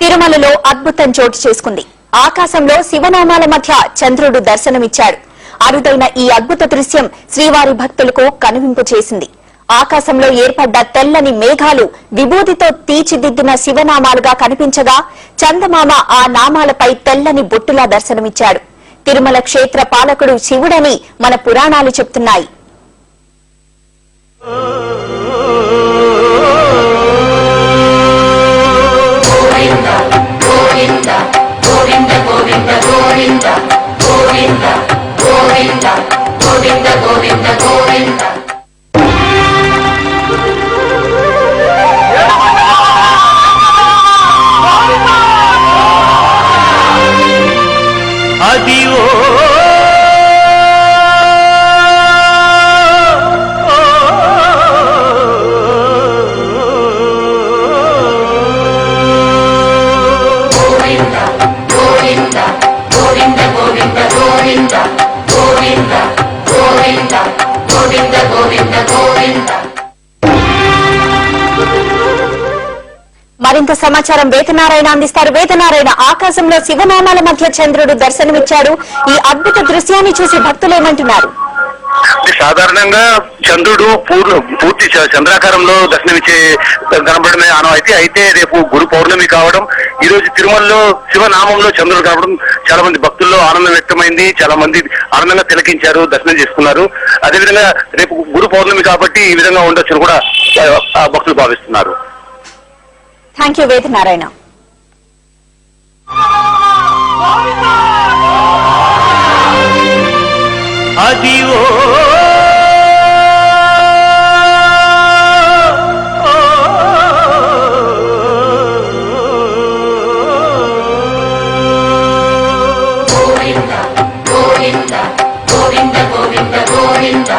తిరుమలలో అద్భుతం చోటు చేసుకుంది. ఆకాశంలో శివనామాల మధ్య చంద్రుడు దర్శనమిచ్చాడు. అరుదైన ఈ అద్భుత దృశ్యం శ్రీవారి భక్తులకు కనువింపు చేసింది. ఆకాశంలో ఏర్పడ్డ తెల్లని మేఘాలు విభూతితో తీర్చిదిద్దిన శివనామాలుగా కనిపించగా చందమామ ఆ నామాలపై తెల్లని బొట్టులా దర్శనమిచ్చాడు. తిరుమల క్షేత్ర పాలకుడు శివుడని మన పురాణాలు చెప్తున్నాయి. మరింత సమాచారం వేదనారాయణ అందిస్తారు. వేదనారాయణ, ఆకాశంలో శివనామాల మధ్య చంద్రుడు దర్శనమిచ్చాడు. ఈ అద్భుత దృశ్యాన్ని చూసి భక్తులు ఏమంటున్నారు? సాధారణంగా చంద్రుడు పూర్తి చంద్రాకారంలో దర్శనమిచ్చే కనబడమే ఆనవాయితీ. అయితే రేపు గురు పౌర్ణమి కావడం, ఈ రోజు తిరుమలలో శివనామంలో చంద్రుడు కావడం చాలా మంది భక్తుల్లో ఆనందం వ్యక్తమైంది. చాలా మంది ఆనందంగా తిలకించారు, దర్శనం చేసుకున్నారు. అదేవిధంగా రేపు గురు పౌర్ణమి కాబట్టి ఈ విధంగా ఉండొచ్చని కూడా భక్తులు భావిస్తున్నారు. Thank you Vedanarayana. అదివో గోవింద గోవింద గోవింద గోవింద గోవింద